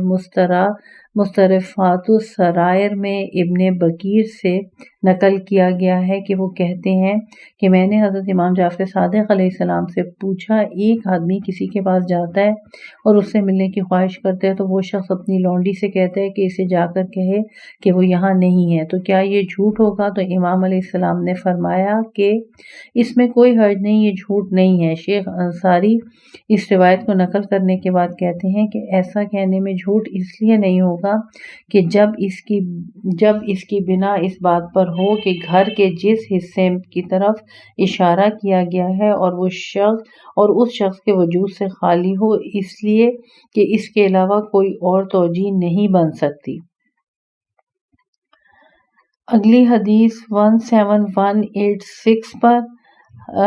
مسترفات السرائر میں ابن بکیر سے نقل کیا گیا ہے کہ وہ کہتے ہیں کہ میں نے حضرت امام جعفر صادق علیہ السلام سے پوچھا، ایک آدمی کسی کے پاس جاتا ہے اور اس سے ملنے کی خواہش کرتا ہے تو وہ شخص اپنی لونڈی سے کہتا ہے کہ اسے جا کر کہے کہ وہ یہاں نہیں ہے، تو کیا یہ جھوٹ ہوگا؟ تو امام علیہ السلام نے فرمایا کہ اس میں کوئی حرج نہیں، یہ جھوٹ نہیں ہے۔ شیخ انصاری اس روایت کو نقل کرنے کے بعد کہتے ہیں کہ ایسا کہنے میں جھوٹ اس لیے نہیں ہوگا کہ جب اس کی بنا اس بات پر ہو کہ گھر کے جس حصے کی طرف اشارہ کیا گیا ہے اور اس شخص کے وجود سے خالی ہو، اس لیے کہ اس کے علاوہ کوئی اور توجہ نہیں بن سکتی۔ اگلی حدیث 17186 پر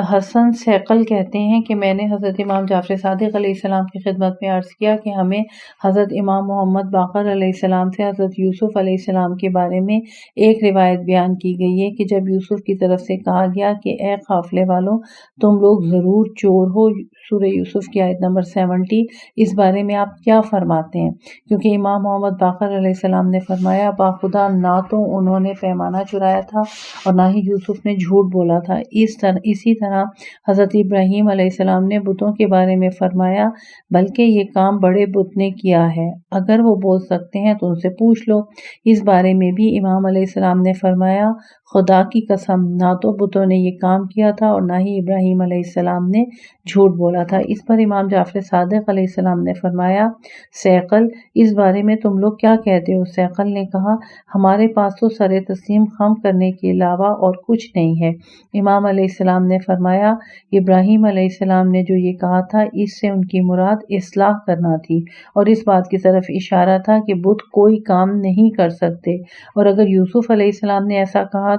حسن ثقل کہتے ہیں کہ میں نے حضرت امام جعفر صادق علیہ السلام کی خدمت میں عرض کیا کہ ہمیں حضرت امام محمد باقر علیہ السلام سے حضرت یوسف علیہ السلام کے بارے میں ایک روایت بیان کی گئی ہے کہ جب یوسف کی طرف سے کہا گیا کہ اے قافلے والوں تم لوگ ضرور چور ہو، سورہ یوسف کی آیت نمبر 70، اس بارے میں آپ کیا فرماتے ہیں؟ کیونکہ امام محمد باقر علیہ السلام نے فرمایا باخدا نہ تو انہوں نے پیمانہ چرایا تھا اور نہ ہی یوسف نے جھوٹ بولا تھا۔ اسی طرح حضرت ابراہیم علیہ السلام نے بتوں کے بارے میں فرمایا بلکہ یہ کام بڑے بت نے کیا ہے، اگر وہ بول سکتے ہیں تو ان سے پوچھ لو۔ اس بارے میں بھی امام علیہ السلام نے فرمایا خدا کی قسم نہ تو بتوں نے یہ کام کیا تھا اور نہ ہی ابراہیم علیہ السلام نے جھوٹ بولا تھا۔ اس پر امام جعفر صادق علیہ السلام نے فرمایا سیقل اس بارے میں تم لوگ کیا کہتے ہو؟ سیقل نے کہا ہمارے پاس تو سر تسلیم خم کرنے کے علاوہ اور کچھ نہیں ہے۔ امام علیہ السلام نے فرمایا ابراہیم علیہ السلام نے جو یہ کہا تھا اس سے ان کی مراد اصلاح کرنا تھی اور اس بات کی طرف اشارہ تھا کہ بت کوئی کام نہیں کر سکتے، اور اگر یوسف علیہ السلام نے ایسا کہا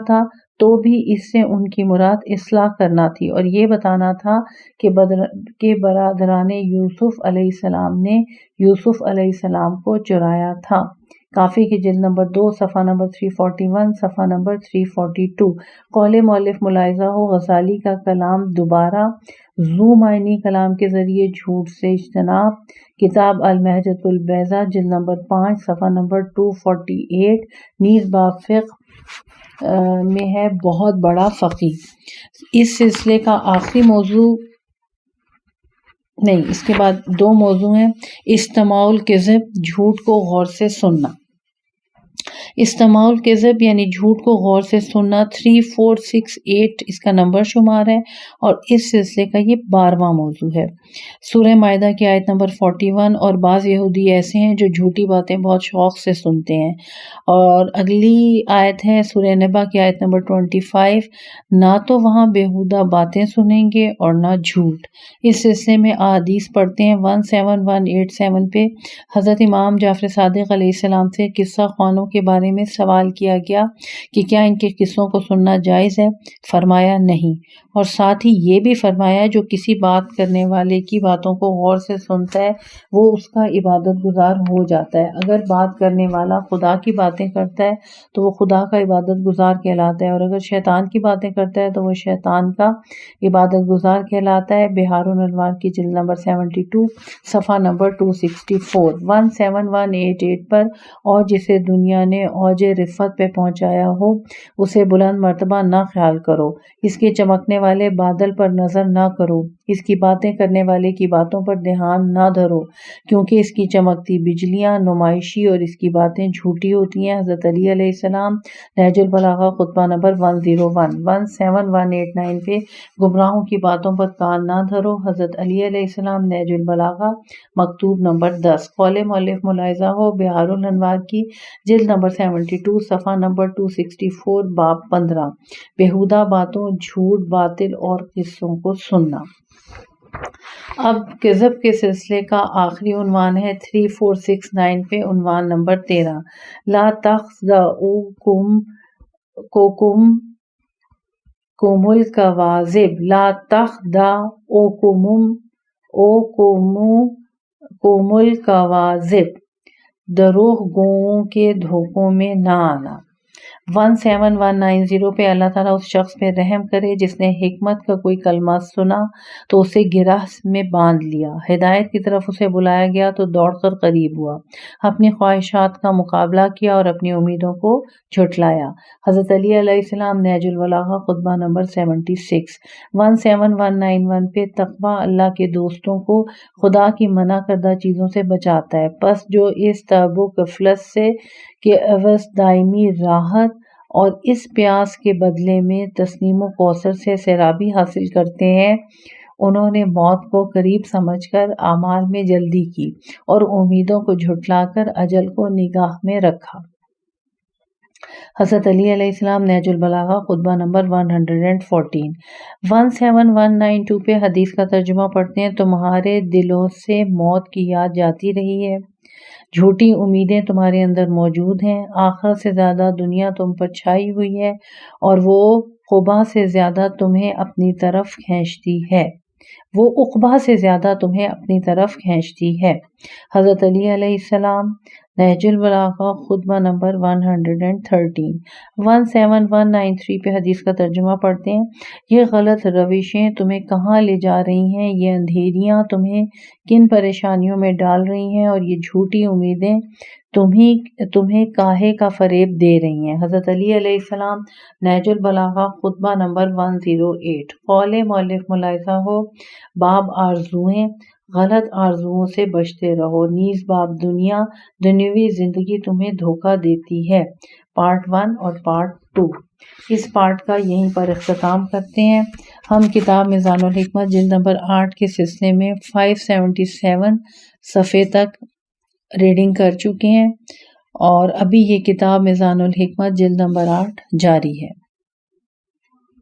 تھا تو بھی اس سے ان کی مراد اصلاح کرنا تھی اور یہ بتانا تھا کہ برادران یوسف علیہ السلام نے یوسف علیہ السلام کو چرایا تھا۔ کافی کی جلد نمبر 2 صفحہ نمبر 341 صفحہ نمبر 342۔ قول مؤلف ملاحظہ ہو غزالی کا کلام دوبارہ ذو معنی کلام کے ذریعے جھوٹ سے اجتناب، کتاب المحجۃ البیضاء جلد نمبر 5 صفحہ نمبر 248۔ نیز باب فقہ میں ہے بہت بڑا فقیہ۔ اس سلسلے کا آخری موضوع نہیں، اس کے بعد 2 موضوع ہیں۔ استماع الکذب، جھوٹ کو غور سے سننا۔ استماع الکذب یعنی جھوٹ کو غور سے سننا 3468 اس کا نمبر شمار ہے اور اس سلسلے کا یہ 12واں موضوع ہے۔ سورہ مائدہ کی آیت نمبر 41۔ اور بعض یہودی ایسے ہیں جو جھوٹی باتیں بہت شوق سے سنتے ہیں، اور اگلی آیت ہے سورہ نبا کی آیت نمبر 25۔ نہ تو وہاں بیہودہ باتیں سنیں گے اور نہ جھوٹ۔ اس سلسلے میں احادیث پڑھتے ہیں 17187 پہ حضرت امام جعفر صادق علیہ السلام سے قصہ خوانوں کے بارے میں سوال کیا گیا کہ کیا ان کے قصوں کو سننا جائز ہے؟ فرمایا نہیں، اور ساتھ ہی یہ بھی فرمایا جو کسی بات کرنے والے کی باتوں کو غور سے سنتا ہے وہ اس کا عبادت گزار ہو جاتا ہے۔ اگر بات کرنے والا خدا کی باتیں کرتا ہے تو وہ خدا کا عبادت گزار کہلاتا ہے، اور اگر شیطان کی باتیں کرتا ہے تو وہ شیطان کا عبادت گزار کہلاتا ہے۔ بحار الانوار کی جلد نمبر 72 صفحہ نمبر 264۔ 17188 پر اور جسے دنیا نے اوج رفعت پہ پہنچایا ہو اسے بلند مرتبہ نہ خیال کرو، اس کے چمکنے والے بادل پر نظر نہ کرو، اس کی باتیں کرنے والے کی باتوں پر دھیان نہ دھرو، کیونکہ اس کی چمکتی بجلیاں نمائشی اور اس کی باتیں جھوٹی ہوتی ہیں۔ حضرت علی علیہ السلام نہج البلاغہ خطبہ نمبر 101۔ 17189 پہ گمراہوں کی باتوں پر کان نہ دھرو، حضرت علی علیہ السلام نہج البلاغہ مکتوب نمبر 10۔ قول مؤلف ملاحظہ ہو بحار الانوار کی جلد نمبر 72 صفحہ نمبر 264 باب 15۔ بیہودہ باتوں، جھوٹ، باطل اور قصوں کو سننا۔ اب کذب کے سلسلے کا آخری عنوان ہے 3469 پہ عنوان نمبر 13۔ لا تخدعوکم الکواذب، لا تخدعوکم الکواذب، دروغ گوؤں کے دھوکوں میں نہ آنا۔ 17190 پہ اللہ تعالیٰ اس شخص پہ رحم کرے جس نے حکمت کا کوئی کلمہ سنا تو اسے گرہ میں باندھ لیا، ہدایت کی طرف اسے بلایا گیا تو دوڑ کر قریب ہوا، اپنی خواہشات کا مقابلہ کیا اور اپنی امیدوں کو جھٹلایا۔ حضرت علی علیہ السلام نہج البلاغہ خطبہ نمبر 76۔ 17191 پہ تقویٰ اللہ کے دوستوں کو خدا کی منع کردہ چیزوں سے بچاتا ہے، پس جو اس تعب و غفلت سے کہ عوض دائمی راحت اور اس پیاس کے بدلے میں تسنیم و کوثر سے سیرابی حاصل کرتے ہیں، انہوں نے موت کو قریب سمجھ کر اعمال میں جلدی کی اور امیدوں کو جھٹلا کر اجل کو نگاہ میں رکھا۔ حضرت علی علیہ السلام نہج البلاغہ خطبہ نمبر 114۔ 17192 پہ حدیث کا ترجمہ پڑھتے ہیں تمہارے دلوں سے موت کی یاد جاتی رہی ہے، جھوٹی امیدیں تمہارے اندر موجود ہیں، آخرت سے زیادہ دنیا تم پر چھائی ہوئی ہے اور وہ قبا سے زیادہ تمہیں اپنی طرف کھینچتی ہے۔ وہ عقبہ سے زیادہ تمہیں اپنی طرف کھینچتی ہے۔ حضرت علی علیہ السلام، نہج البلاغہ خطبہ نمبر 113 17193 پہ حدیث کا ترجمہ پڑھتے ہیں۔ یہ غلط روشیں تمہیں کہاں لے جا رہی ہیں، یہ اندھیریاں تمہیں کن پریشانیوں میں ڈال رہی ہیں، اور یہ جھوٹی امیدیں تمہیں کاہے کا فریب دے رہی ہیں۔ حضرت علی علیہ السلام، نہج البلاغہ خطبہ نمبر 108۔ قول مؤلف ملاحظہ ہو، باب آرزوئیں، غلط آرزوؤں سے بچتے رہو، نیز باب دنیا، دنیوی زندگی تمہیں دھوکہ دیتی ہے، پارٹ 1 اور پارٹ 2۔ اس پارٹ کا یہیں پر اختتام کرتے ہیں۔ ہم کتاب میزان الحکمت جلد نمبر 8 کے سلسلے میں 577 صفحے تک ریڈنگ کر چکے ہیں، اور ابھی یہ کتاب میزان الحکمت جلد نمبر 8 جاری ہے۔